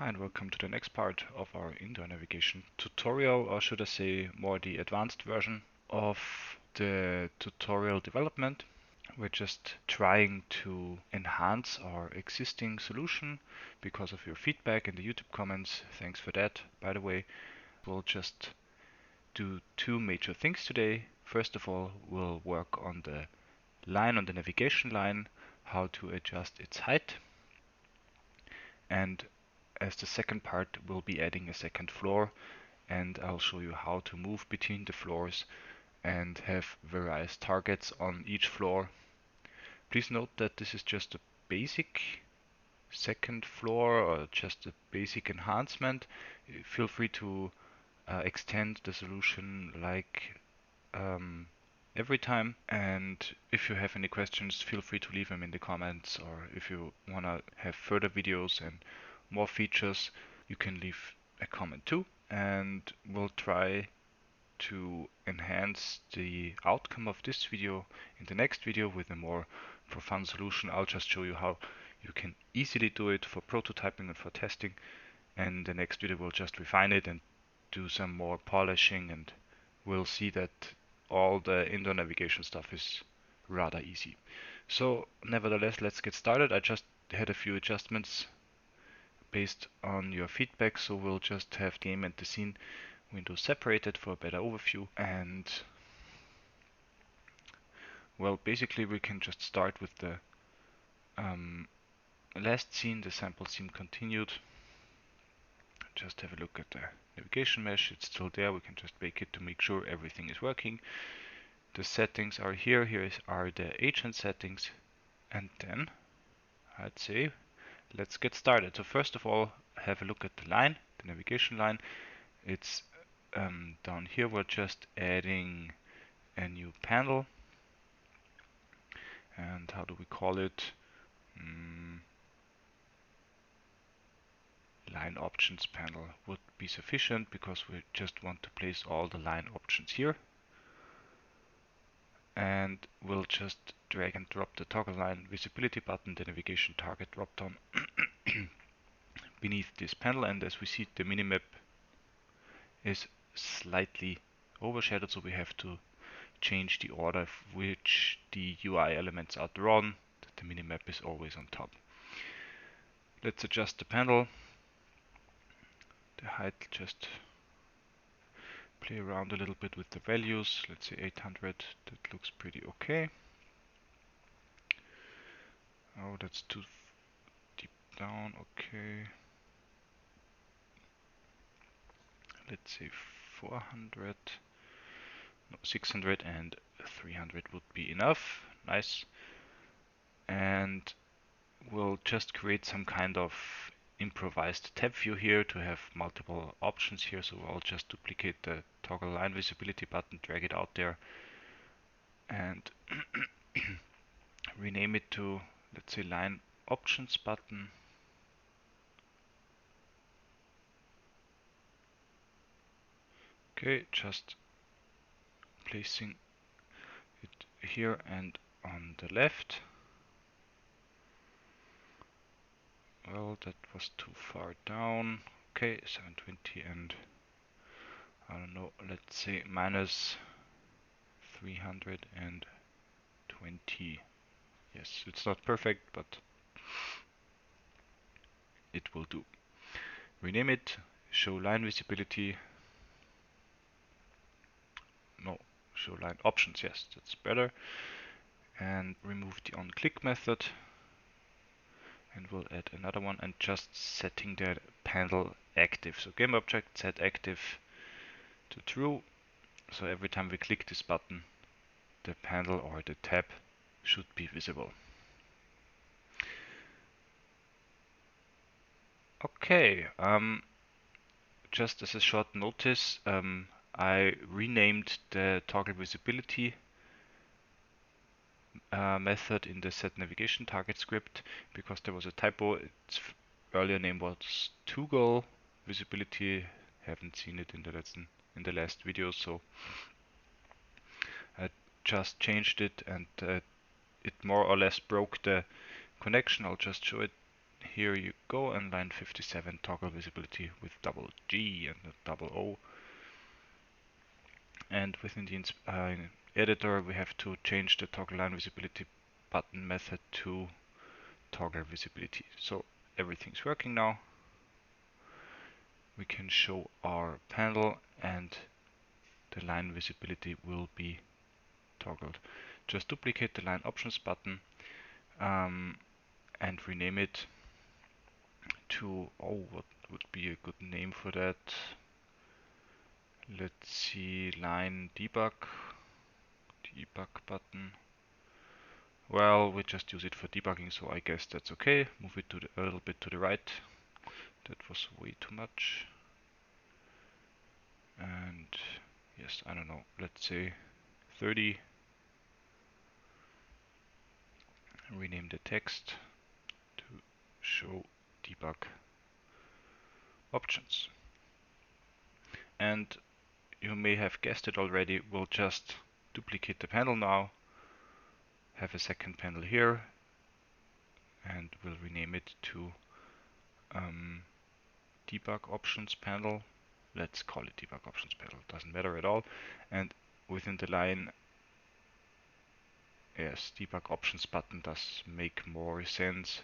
Hi and welcome to the next part of our indoor navigation tutorial, or should I say more the advanced version of the tutorial development. We're just trying to enhance our existing solution because of your feedback in the YouTube comments. Thanks for that, by the way. We'll just do two major things today. First of all, we'll work on the line, on the navigation line, how to adjust its height. And as the second part, we'll be adding a second floor, and I'll show you how to move between the floors and have various targets on each floor. Please note that this is just a basic second floor or just a basic enhancement. Feel free to extend the solution like every time, and if you have any questions, feel free to leave them in the comments, or if you want to have further videos and more features, you can leave a comment too, and we'll try to enhance the outcome of this video in the next video with a more profound solution. I'll just show you how you can easily do it for prototyping and for testing, and the next video we'll just refine it and do some more polishing, and we'll see that all the indoor navigation stuff is rather easy. So nevertheless, let's get started. I just had a few adjustments based on your feedback, so we'll just have the game and the scene windows separated for a better overview. And well, basically we can just start with the last scene, the sample scene continued. Just have a look at the navigation mesh. It's still there. We can just bake it to make sure everything is working. The settings are here. Here are the agent settings. And then I'd say let's get started. So first of all, have a look at the line, the navigation line. It's down here. We're just adding a new panel. And how do we call it? Line options panel would be sufficient because we just want to place all the line options here. And we'll just drag and drop the toggle line visibility button, the navigation target dropdown beneath this panel. And as we see, the minimap is slightly overshadowed, so we have to change the order of which the UI elements are drawn, that the minimap is always on top. Let's adjust the panel. The height, just play around a little bit with the values. Let's say 800, that looks pretty okay. Oh, that's too deep down, okay. Let's say 400, no, 600 and 300 would be enough. Nice. And we'll just create some kind of improvised tab view here to have multiple options here. So I'll just duplicate the toggle line visibility button, drag it out there, and rename it to, let's say, line options button. Okay, just placing it here and on the left. Well, that was too far down. Okay, 720 and I don't know, let's say minus 320. Yes, it's not perfect, but it will do. Rename it, show line visibility. No, show line options, yes, that's better. And remove the onClick method. And we'll add another one and just setting the panel active. So game object set active to true. So every time we click this button, the panel or the tab should be visible. Okay, just as a short notice, I renamed the toggle visibility method in the set navigation target script because there was a typo. Its earlier name was toggle visibility. Haven't seen it in the last video, so I just changed it, and it more or less broke the connection. I'll just show it here you go, and line 57, toggle visibility with double G and a double O. And within the editor, we have to change the toggle line visibility button method to toggle visibility. So everything's working now. We can show our panel and the line visibility will be toggled. Just duplicate the line options button and rename it to, what would be a good name for that? Let's see, line debug button. Well, we just use it for debugging, so I guess that's okay. Move it to a little bit to the right. That was way too much. And yes, I don't know, let's say 30. Rename the text to show debug options. And you may have guessed it already, we'll just duplicate the panel now, have a second panel here, and we'll rename it to debug options panel. Let's call it debug options panel, doesn't matter at all. And within the line, yes, debug options button does make more sense.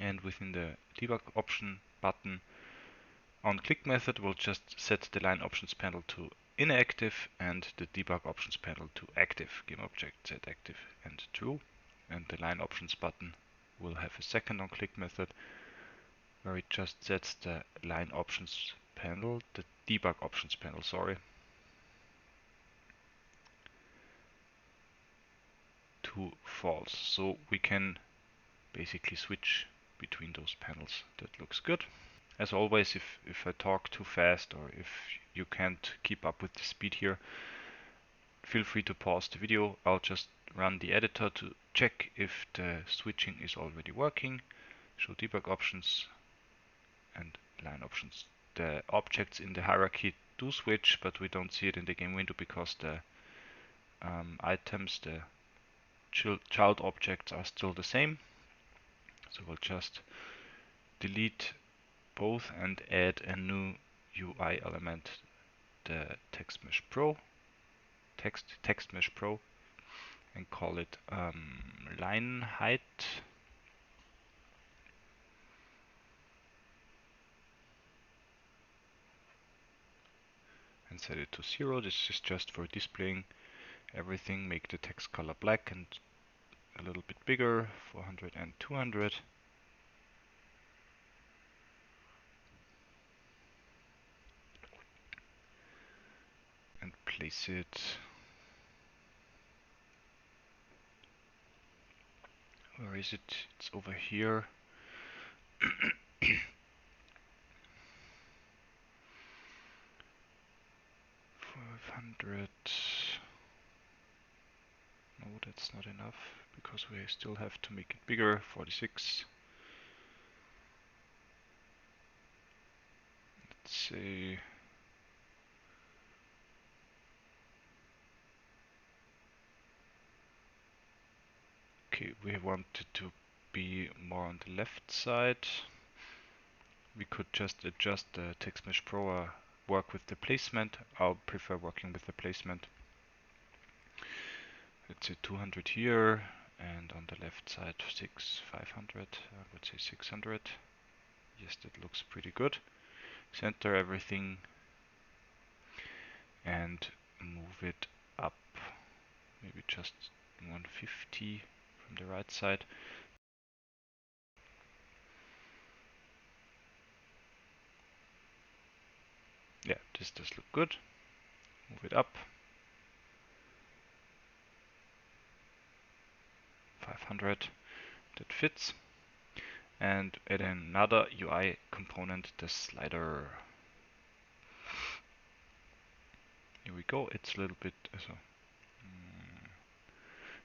And within the debug option button, on click method, we'll just set the line options panel to inactive and the debug options panel to active. Game object set active and true. And the line options button will have a second on click method where it just sets the line options panel, the debug options panel, sorry, to false. So we can basically switch between those panels. That looks good. As always, if I talk too fast or if you can't keep up with the speed here, feel free to pause the video. I'll just run the editor to check if the switching is already working. Show debug options and line options. The objects in the hierarchy do switch, but we don't see it in the game window because the items, the child objects are still the same. So we'll just delete both and add a new UI element, the text mesh pro, and call it line height. And set it to 0. This is just for displaying everything. Make the text color black and a little bit bigger, 400 and 200. And place it where is it? It's over here. 500. No, that's not enough because we still have to make it bigger. 46. Let's say okay, we want it to be more on the left side. We could just adjust the text mesh pro or work with the placement. I'll prefer working with the placement. Let's say 200 here, and on the left side 500. I would say 600. Yes, that looks pretty good. Center everything and move it up. Maybe just 150 from the right side. Yeah, this does look good. Move it up. 500. That fits. And add another UI component, the slider. Here we go. It's a little bit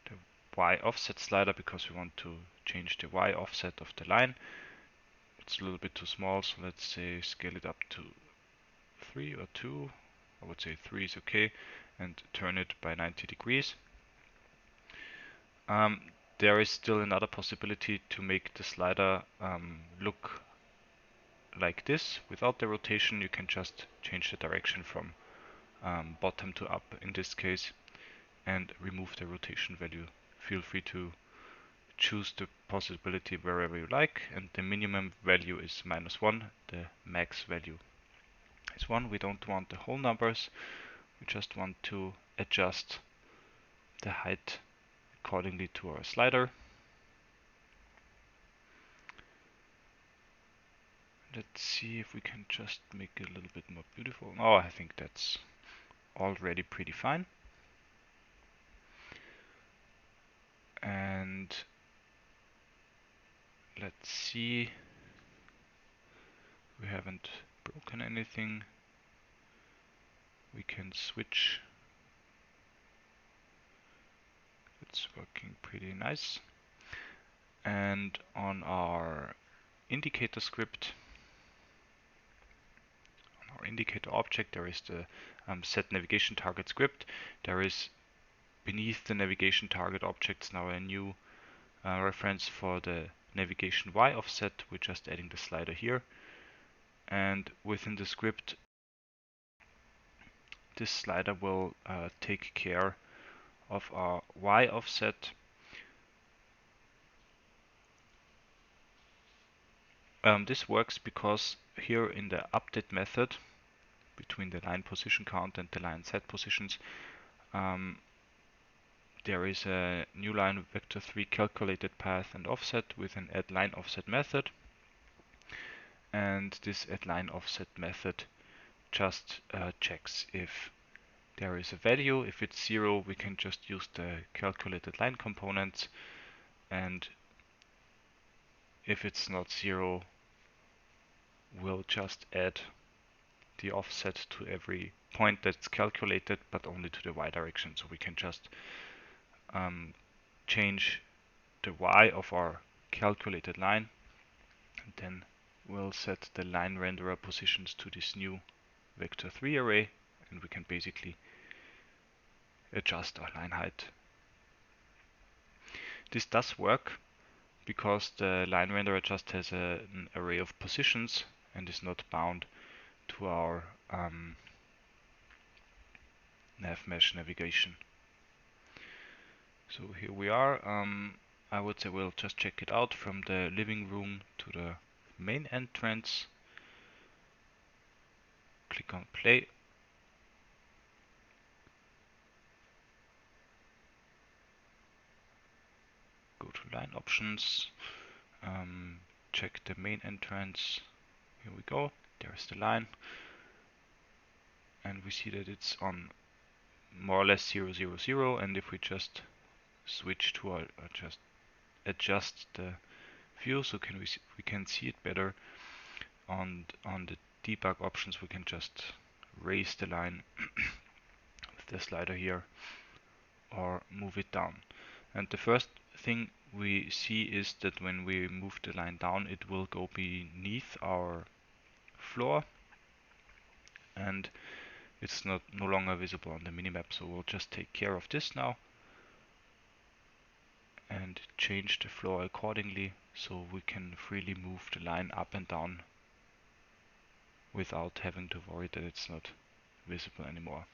the Y offset slider because we want to change the Y offset of the line. It's a little bit too small, so let's say scale it up to 3 or 2. I would say 3 is okay, and turn it by 90 degrees. there is still another possibility to make the slider look like this. Without the rotation, you can just change the direction from bottom to up in this case and remove the rotation value. Feel free to choose the possibility wherever you like, and the minimum value is -1, the max value is 1. We don't want the whole numbers, we just want to adjust the height accordingly to our slider. Let's see if we can just make it a little bit more beautiful. Oh, I think that's already pretty fine. And let's see, we haven't broken anything. We can switch. It's working pretty nice. And on our indicator script, on our indicator object, there is the set navigation target script. There is beneath the navigation target objects now a new reference for the navigation Y offset. We're just adding the slider here. And within the script, this slider will take care of our Y offset. This works because here in the update method, between the line position count and the line set positions, there is a new line vector 3 calculated path and offset with an add line offset method. And this add line offset method just checks if there is a value. If it's 0, we can just use the calculated line components, and if it's not 0, we'll just add the offset to every point that's calculated, but only to the Y direction. So we can just change the Y of our calculated line, and then we'll set the line renderer positions to this new vector 3 array, and we can basically adjust our line height. This does work because the line renderer just has an array of positions and is not bound to our nav mesh navigation. So here we are. I would say we'll just check it out from the living room to the main entrance. Click on play. Go to line options. Check the main entrance. Here we go. There's the line. And we see that it's on more or less 0, 0, 0. And if we just switch to our just adjust the view, so we can see it better on the debug options. We can just raise the line with the slider here or move it down. And the first thing we see is that when we move the line down, it will go beneath our floor, and it's no longer visible on the minimap. So we'll just take care of this now and change the floor accordingly, so we can freely move the line up and down without having to worry that it's not visible anymore.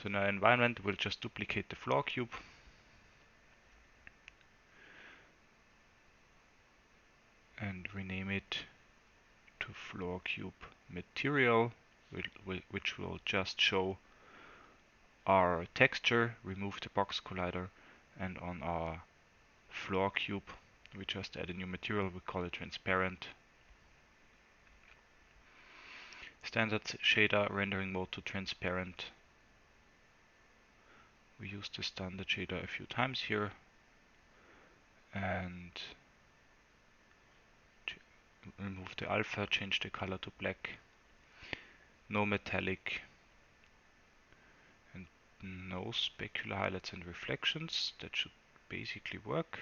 So in our environment, we'll just duplicate the floor cube and rename it to floor cube material, which will just show our texture, remove the box collider, and on our floor cube we just add a new material. We call it transparent. Standard shader rendering mode to transparent. We use the standard shader a few times here, and remove the alpha, change the color to black, no metallic, and no specular highlights and reflections. That should basically work.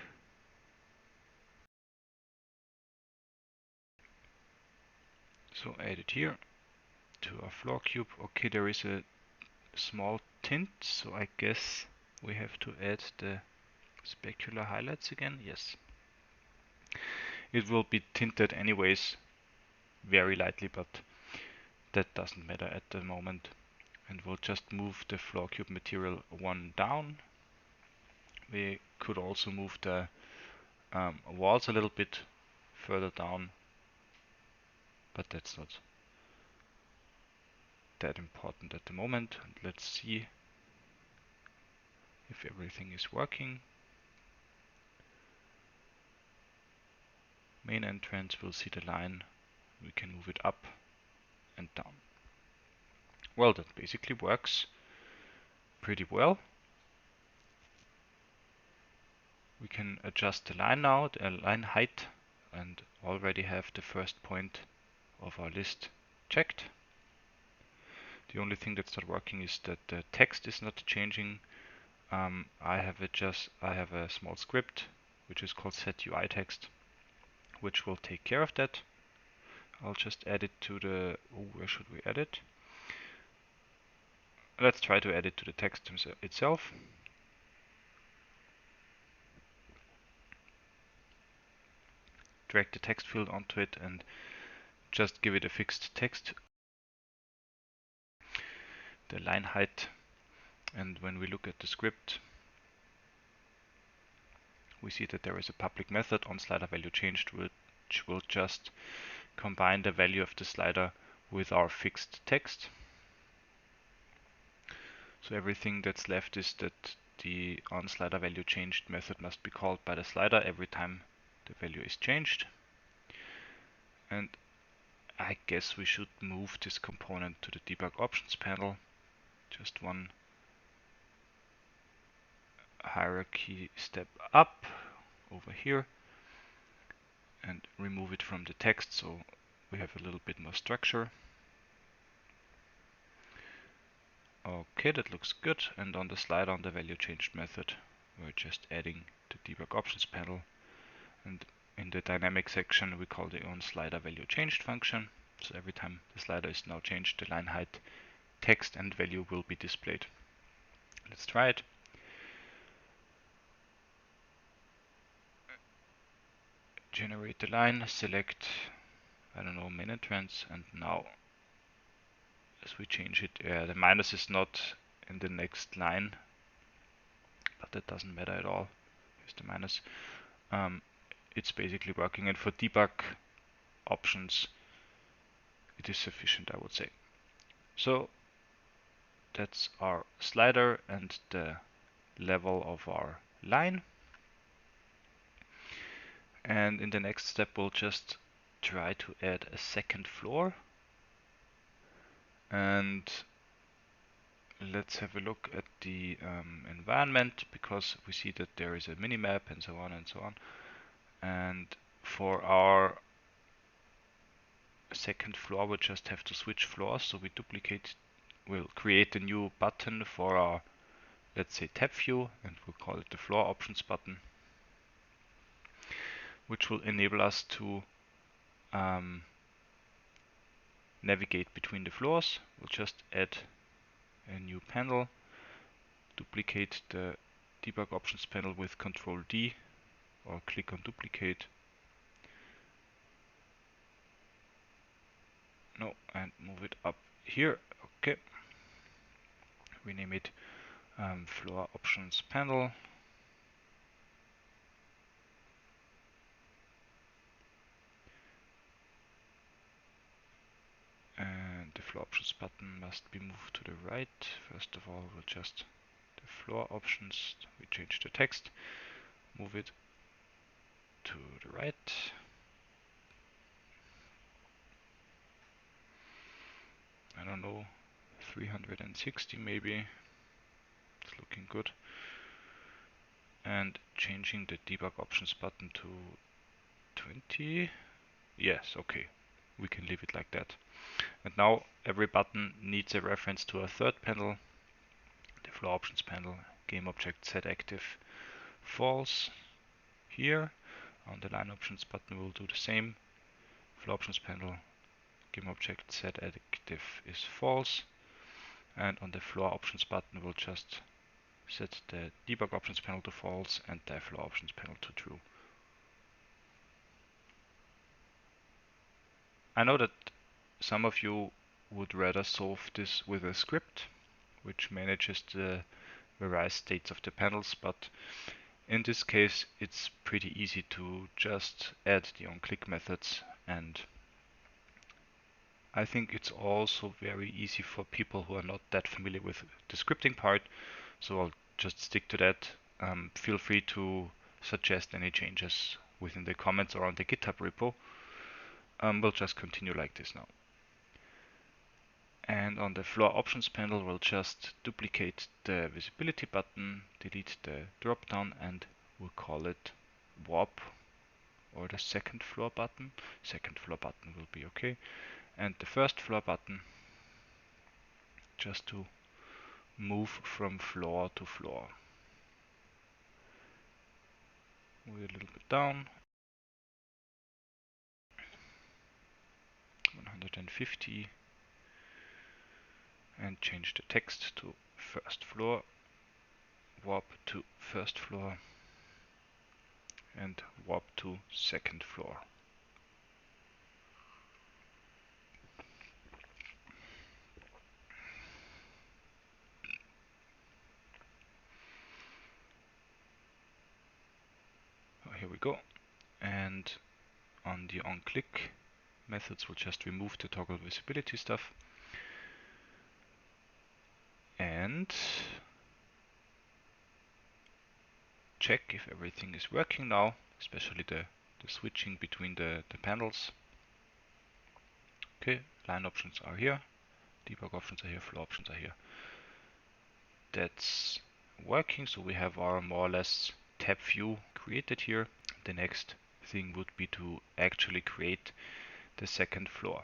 So add it here to our floor cube. Okay, there is a small tint, so I guess we have to add the Specular highlights again, yes. It will be tinted anyways, very lightly, but that doesn't matter at the moment. And we'll just move the floor cube material one down. We could also move the walls a little bit further down, but that's not that important at the moment. And let's see if everything is working. Main entrance, we'll see the line. We can move it up and down. Well, that basically works pretty well. We can adjust the line now, the line height, and already have the first point of our list checked. The only thing that's not working is that the text is not changing. I have a small script which is called set UI text, which will take care of that. I'll just add it to the, where should we add it? Let's try to add it to the text itself. Drag the text field onto it and just give it a fixed text, the line height. And when we look at the script, we see that there is a public method on slider value changed, which will just combine the value of the slider with our fixed text. So everything that's left is that the onSliderValueChanged method must be called by the slider every time the value is changed. And I guess we should move this component to the debug options panel. Just one hierarchy step up over here and remove it from the text so we have a little bit more structure. Okay, that looks good. And on the slider on the value changed method, we're just adding the debug options panel. And in the dynamic section, we call the onSliderValueChanged function. So every time the slider is now changed, the line height, text, and value will be displayed. Let's try it. Generate the line, select, I don't know, main entrance, and now as we change it, the minus is not in the next line, but that doesn't matter at all. Here's the minus. It's basically working, and for debug options, it is sufficient, I would say. So that's our slider and the level of our line. And in the next step, we'll just try to add a second floor. And let's have a look at the environment, because we see that there is a minimap and so on and so on. And for our second floor, we just have to switch floors. So we we'll create a new button for our, let's say, tab view, and we'll call it the floor options button, which will enable us to navigate between the floors. We'll just add a new panel, duplicate the debug options panel with Ctrl D, or click on duplicate. No, and move it up here. Okay. Rename it floor options panel. And the floor options button must be moved to the right. First of all, we'll just the floor options, we change the text, move it to the right. I don't know, 360 maybe. It's looking good. And changing the debug options button to 20. Yes, okay. We can leave it like that. And now every button needs a reference to a third panel, the floor options panel. Game object set active false here. On the line options button we'll do the same. Floor options panel, game object set active is false. And on the floor options button we'll just set the debug options panel to false and the floor options panel to true. I know that some of you would rather solve this with a script which manages the various states of the panels, but in this case it's pretty easy to just add the onClick methods, and I think it's also very easy for people who are not that familiar with the scripting part, so I'll just stick to that. Feel free to suggest any changes within the comments or on the GitHub repo. We'll just continue like this now. And on the floor options panel, we'll just duplicate the visibility button, delete the drop-down, and we'll call it warp, or the second floor button. Second floor button will be okay. And the first floor button, just to move from floor to floor. Move it a little bit down. 150. And change the text to first floor. Warp to first floor. And warp to second floor. Here we go. And on the onClick methods, we'll just remove the toggle visibility stuff. And check if everything is working now, especially the switching between the panels. Okay, line options are here, debug options are here, floor options are here. That's working, so we have our more or less tab view created here. The next thing would be to actually create the second floor.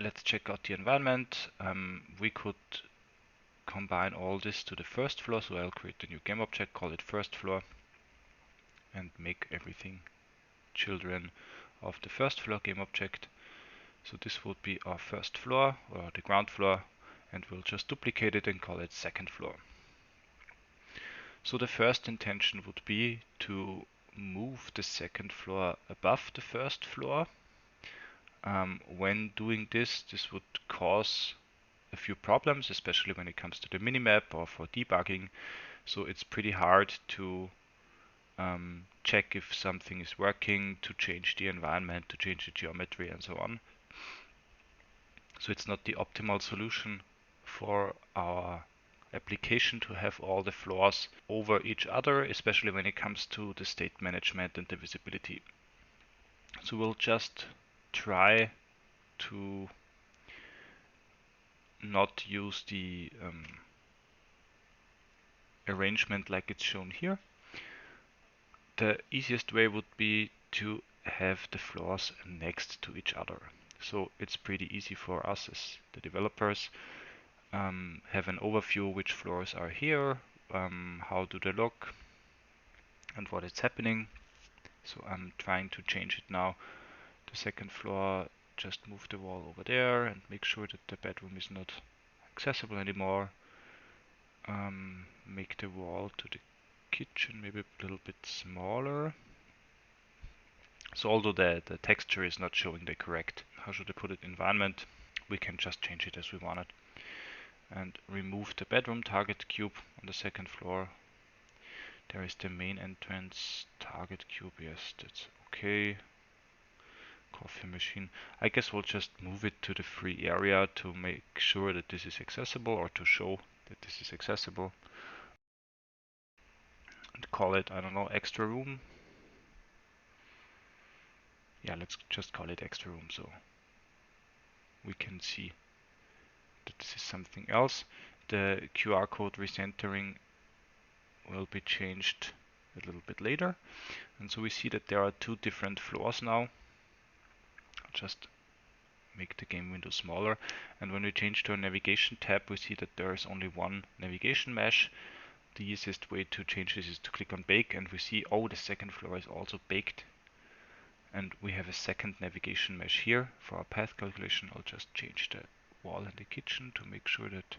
Let's check out the environment. We could combine all this to the first floor, so I'll create a new game object, call it first floor, and make everything children of the first floor game object. So this would be our first floor, or the ground floor, and we'll just duplicate it and call it second floor. So the first intention would be to move the second floor above the first floor. When doing this, this would cause a few problems, especially when it comes to the minimap or for debugging. So it's pretty hard to check if something is working, to change the environment, to change the geometry and so on. So it's not the optimal solution for our application to have all the floors over each other, especially when it comes to the state management and the visibility. So we'll just try to not use the arrangement like it's shown here. The easiest way would be to have the floors next to each other. So it's pretty easy for us as the developers. Have an overview which floors are here, how do they look, and what is happening. So I'm trying to change it now. The second floor, just move the wall over there and make sure that the bedroom is not accessible anymore. Make the wall to the kitchen maybe a little bit smaller. So although the texture is not showing the correct, how should I put it, environment, we can just change it as we want it. And remove the bedroom target cube on the second floor. There is the main entrance target cube, yes, that's okay. Coffee machine. I guess we'll just move it to the free area to make sure that this is accessible, or to show that this is accessible. And call it, I don't know, extra room. Yeah, let's just call it extra room so we can see that this is something else. The QR code recentering will be changed a little bit later. And so we see that there are two different floors now. I'll just make the game window smaller. And when we change to a navigation tab, we see that there is only one navigation mesh. The easiest way to change this is to click on bake, and we see, oh, the second floor is also baked. And we have a second navigation mesh here for our path calculation. I'll just change the wall in the kitchen to make sure that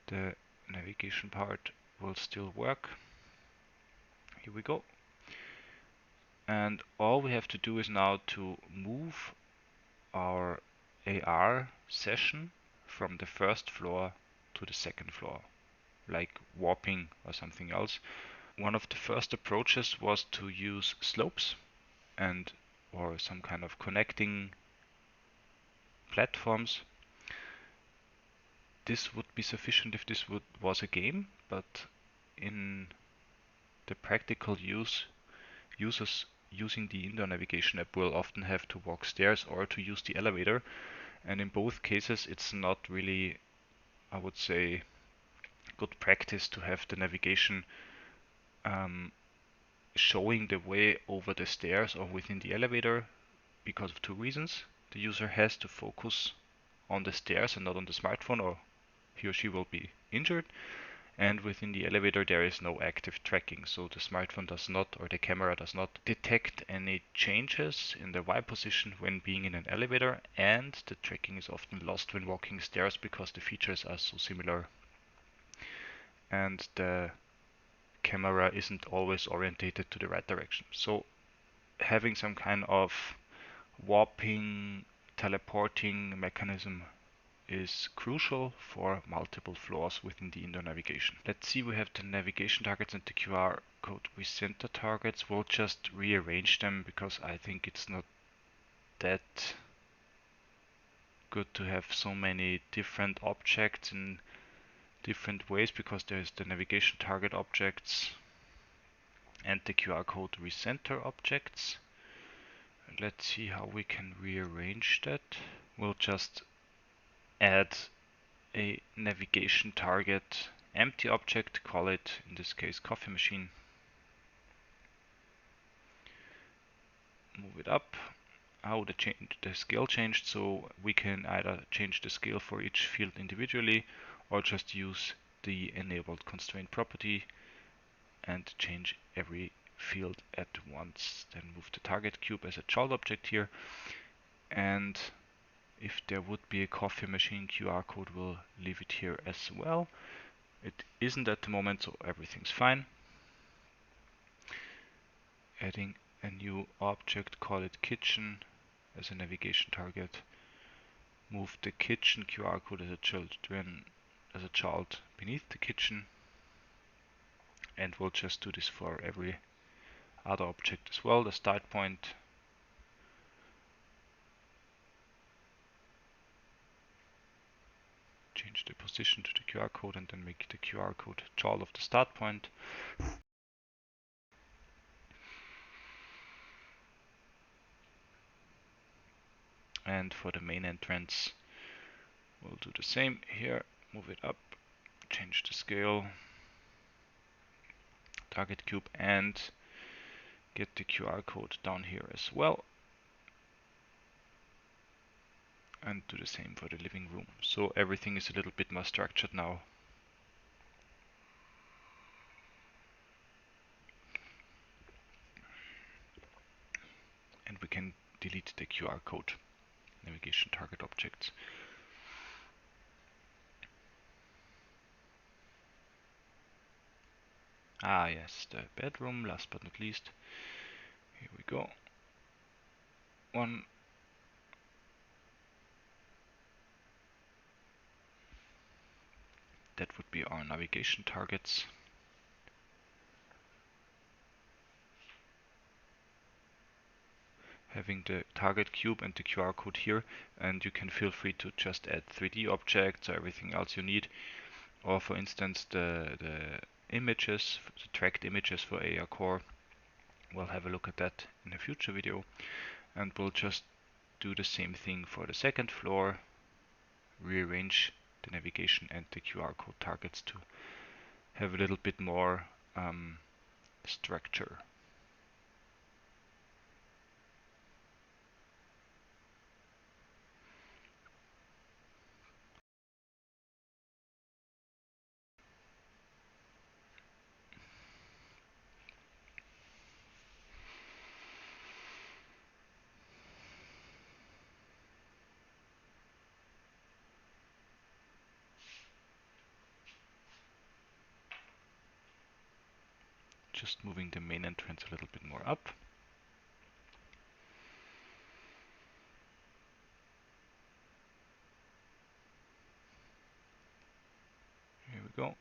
the navigation part will still work. Here we go. And all we have to do is now to move our AR session from the first floor to the second floor, like warping or something else. One of the first approaches was to use slopes and or some kind of connecting platforms. This would be sufficient if this was a game, but in the practical use, users using the indoor navigation app will often have to walk stairs or to use the elevator, and in both cases it's not really, I would say, good practice to have the navigation showing the way over the stairs or within the elevator, because of two reasons. The user has to focus on the stairs and not on the smartphone, or he or she will be injured. And within the elevator there is no active tracking, so the smartphone does not, or the camera does not detect any changes in the Y position when being in an elevator, and the tracking is often lost when walking stairs because the features are so similar and the camera isn't always orientated to the right direction. So having some kind of warping, teleporting mechanism is crucial for multiple floors within the indoor navigation. Let's see, we have the navigation targets and the QR code recenter targets. We'll just rearrange them because I think it's not that good to have so many different objects in different ways, because there's the navigation target objects and the QR code recenter objects. Let's see how we can rearrange that. We'll just add a navigation target empty object, call it in this case coffee machine. Move it up. How the scale changed, so we can either change the scale for each field individually or just use the enabled constraint property and change every field at once. Then move the target cube as a child object here, and if there would be a coffee machine QR code, we'll leave it here as well. It isn't at the moment, so everything's fine. Adding a new object, call it kitchen as a navigation target. Move the kitchen QR code as a child beneath the kitchen, and we'll just do this for every other object as well. The start point, change the position to the QR code and then make the QR code child of the start point. And for the main entrance, we'll do the same here. Move it up, change the scale, target cube, and get the QR code down here as well. And do the same for the living room. So everything is a little bit more structured now. And we can delete the QR code navigation target objects. Ah yes, the bedroom, last but not least. Here we go. One. That would be our navigation targets. Having the target cube and the QR code here, and you can feel free to just add 3D objects or everything else you need. Or for instance the images, the tracked images for AR Core. We'll have a look at that in a future video, and we'll just do the same thing for the second floor. Rearrange the navigation and the QR code targets to have a little bit more structure. just moving the main entrance a little bit more up. Here we go.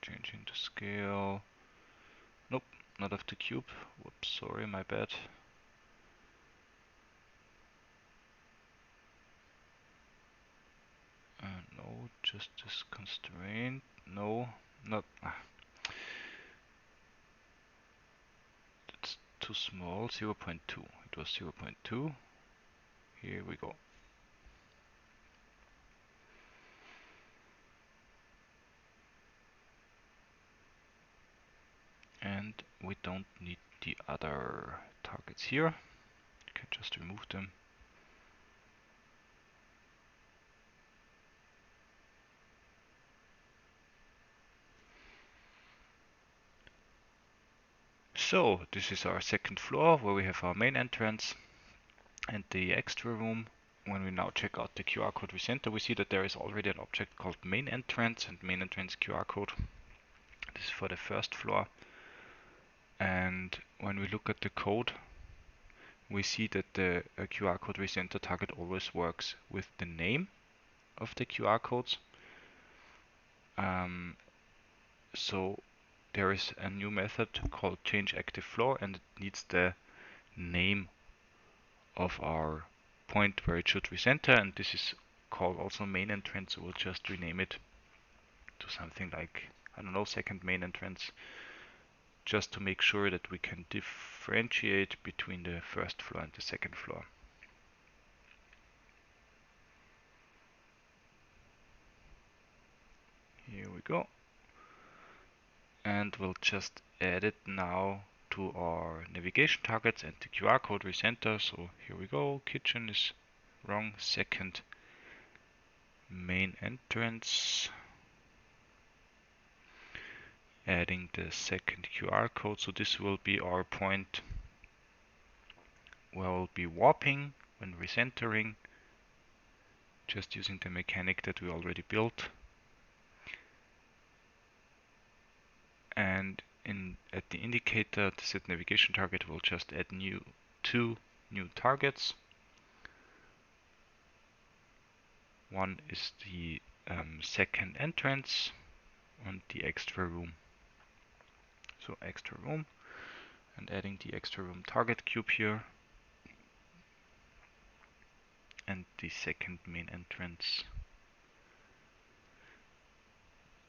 Changing the scale. Nope, not of the cube. Whoops, sorry, my bad. No, just this constraint. No, not. That's too small. 0.2. It was 0.2. Here we go. And we don't need the other targets here. You can just remove them. So this is our second floor where we have our main entrance and the extra room. When we now check out the QR code recenter, we see that there is already an object called main entrance and main entrance QR code. This is for the first floor. And when we look at the code, we see that the QR code recenter target always works with the name of the QR codes. So there is a new method called changeActiveFloor, and it needs the name of our point where it should recenter, and this is called also main entrance, so we'll just rename it to something like, I don't know, second main entrance, just to make sure that we can differentiate between the first floor and the second floor. Here we go. And we'll just add it now to our navigation targets and the QR code recenter. So here we go, kitchen is wrong, second main entrance. Adding the second QR code, so this will be our point where we'll be warping when recentering, just using the mechanic that we already built. And at the indicator, the set navigation target, we'll just add two new targets. One is the second entrance and the extra room. So extra room, and adding the extra room target cube here, and the second main entrance,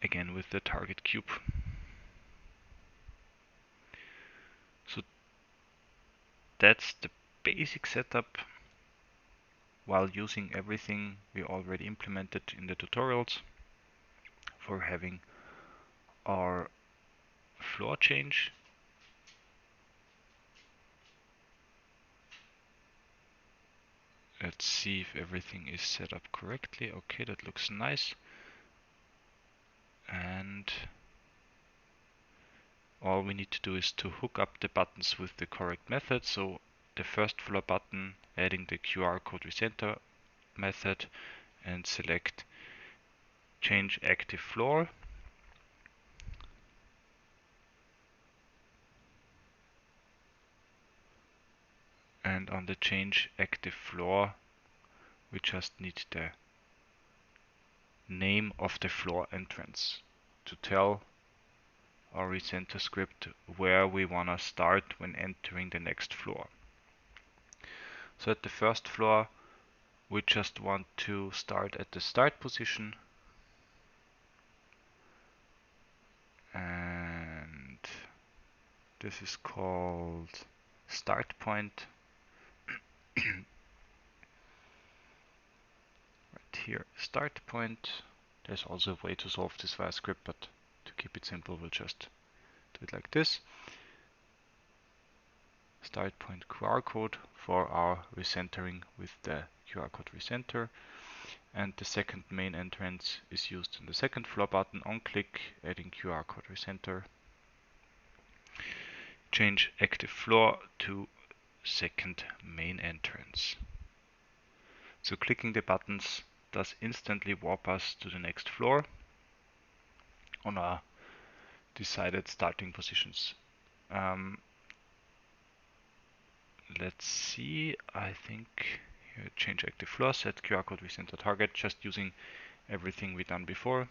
again with the target cube. So that's the basic setup, while using everything we already implemented in the tutorials for having our floor change. Let's see if everything is set up correctly. Okay, that looks nice. And all we need to do is to hook up the buttons with the correct method. So the first floor button, adding the QR code recenter method, and select change active floor. And on the change active floor, we just need the name of the floor entrance to tell our recenter script where we want to start when entering the next floor. So at the first floor, we just want to start at the start position, and this is called start point. Right here, start point. There's also a way to solve this via script, but to keep it simple, we'll just do it like this. Start point QR code for our recentering with the QR code recenter. And the second main entrance is used in the second floor button. On click, adding QR code recenter. Change active floor to second main entrance. So clicking the buttons does instantly warp us to the next floor on our decided starting positions. Let's see, I think here, change active floor, set QR code with center target, just using everything we've done before.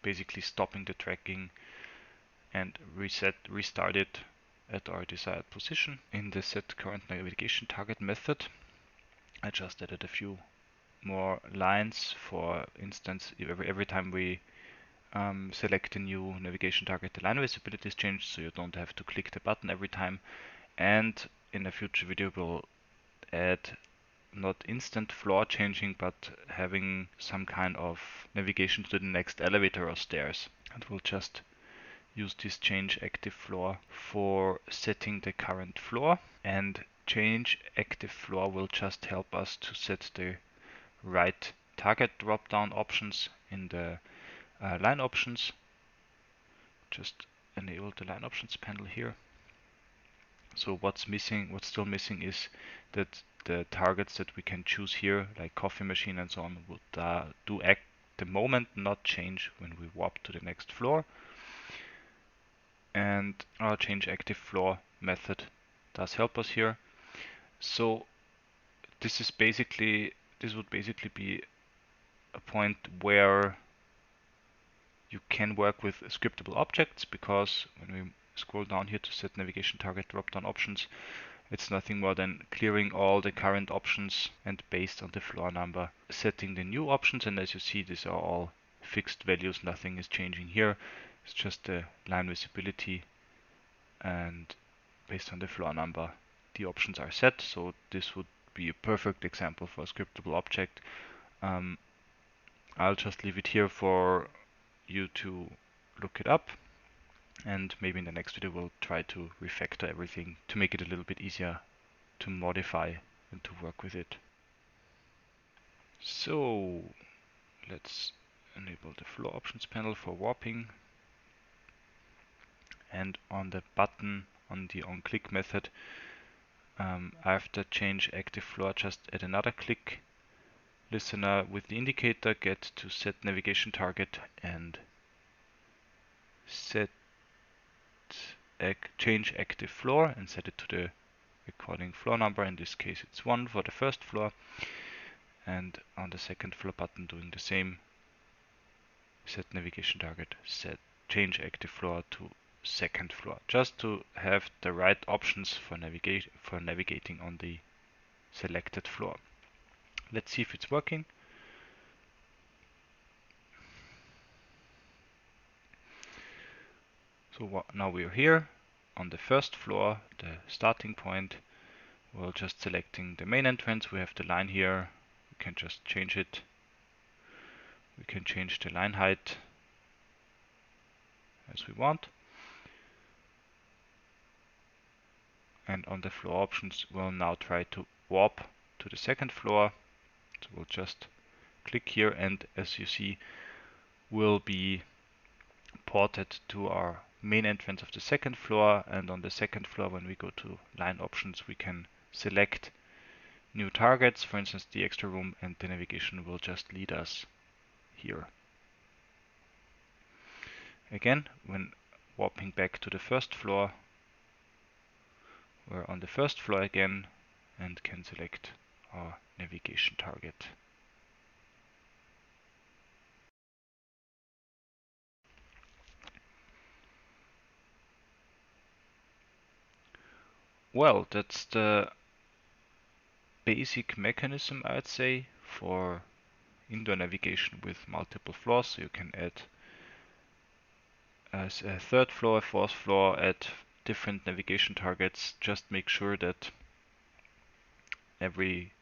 Basically stopping the tracking and restart it at our desired position. In the set current navigation target method, I just added a few more lines. For instance, every time we select a new navigation target, the line visibility is changed, so you don't have to click the button every time. And in a future video we'll add not instant floor changing, but having some kind of navigation to the next elevator or stairs. And we'll just use this change active floor for setting the current floor, and change active floor will just help us to set the right target drop down options in the line options. Just enable the line options panel here. So what's still missing is that the targets that we can choose here, like coffee machine and so on, would do at the moment not change when we warp to the next floor. And our change active floor method does help us here. So this would basically be a point where you can work with scriptable objects, because when we scroll down here to set navigation target drop-down options, it's nothing more than clearing all the current options and based on the floor number setting the new options. And as you see, these are all fixed values, nothing is changing here. It's just the line visibility, and based on the floor number the options are set. So this would be a perfect example for a scriptable object. I'll just leave it here for you to look it up, and maybe in the next video we'll try to refactor everything to make it a little bit easier to modify and to work with it. So let's enable the floor options panel for warping, and on the button on the onClick method, after change active floor, just add another click listener with the indicator, get to set navigation target, and set change active floor and set it to the according floor number. In this case it's 1 for the first floor, and on the second floor button doing the same, set navigation target, set change active floor to second floor, just to have the right options for navigating on the selected floor. Let's see if it's working. So now we're here on the first floor, the starting point. We're just selecting the main entrance. We have the line here. We can just change it. We can change the line height as we want. And on the floor options, we'll now try to warp to the second floor. So we'll just click here, and as you see, we'll be ported to our main entrance of the second floor. And on the second floor, when we go to line options, we can select new targets, for instance the extra room, and the navigation will just lead us here. Again, when warping back to the first floor, we're on the first floor again and can select our navigation target. Well, that's the basic mechanism, I'd say, for indoor navigation with multiple floors. So you can add as a third floor, a fourth floor, add different navigation targets. Just make sure that every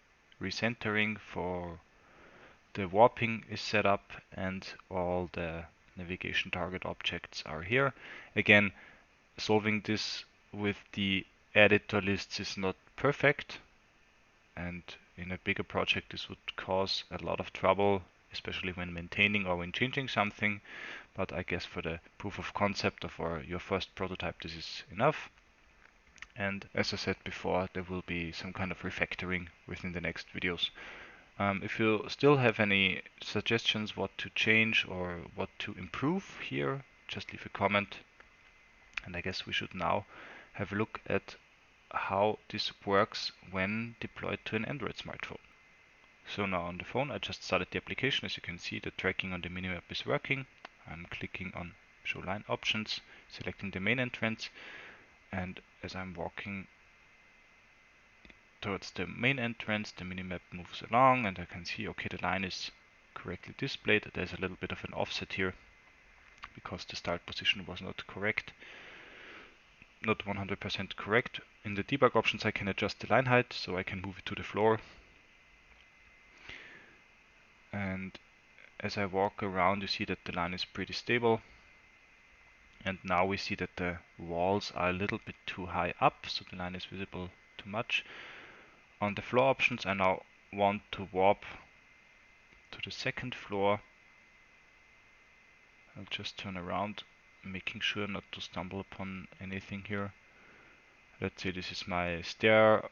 recentering for the warping is set up and all the navigation target objects are here. Again, solving this with the editor lists is not perfect, and in a bigger project this would cause a lot of trouble, especially when maintaining or when changing something. But I guess for the proof of concept or for your first prototype this is enough. And as I said before, there will be some kind of refactoring within the next videos. If you still have any suggestions what to change or what to improve here, just leave a comment. And I guess we should now have a look at how this works when deployed to an Android smartphone. So now on the phone I just started the application. As you can see, the tracking on the minimap is working. I'm clicking on show line options, selecting the main entrance, and as I'm walking towards the main entrance, the minimap moves along and I can see, okay, the line is correctly displayed. There's a little bit of an offset here because the start position was not correct, not 100% correct. In the debug options I can adjust the line height, so I can move it to the floor. And as I walk around, you see that the line is pretty stable. And now we see that the walls are a little bit too high up, so the line is visible too much. On the floor options, I now want to warp to the second floor. I'll just turn around, making sure not to stumble upon anything here. Let's say this is my stairs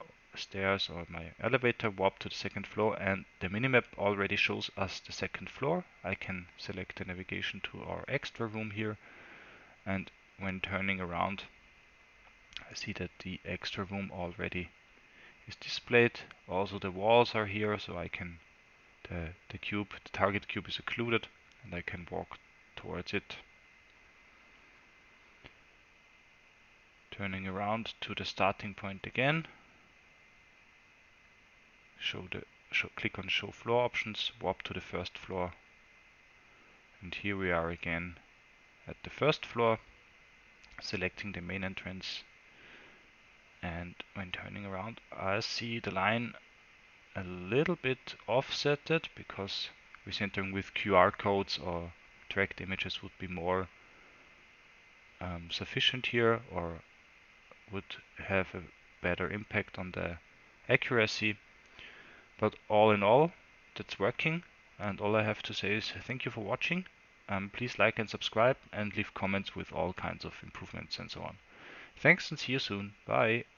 or my elevator, warp to the second floor, and the minimap already shows us the second floor. I can select the navigation to our extra room here, and when turning around I see that the extra room already is displayed. Also the walls are here, so I can the target cube is occluded and I can walk towards it. Turning around to the starting point again, click on show floor options, warp to the first floor, and here we are again at the first floor, selecting the main entrance, and when turning around I see the line a little bit offsetted because recentering with QR codes or tracked images would be more sufficient here, or would have a better impact on the accuracy. But all in all, that's working, and all I have to say is thank you for watching. Please like and subscribe and leave comments with all kinds of improvements and so on. Thanks and see you soon. Bye.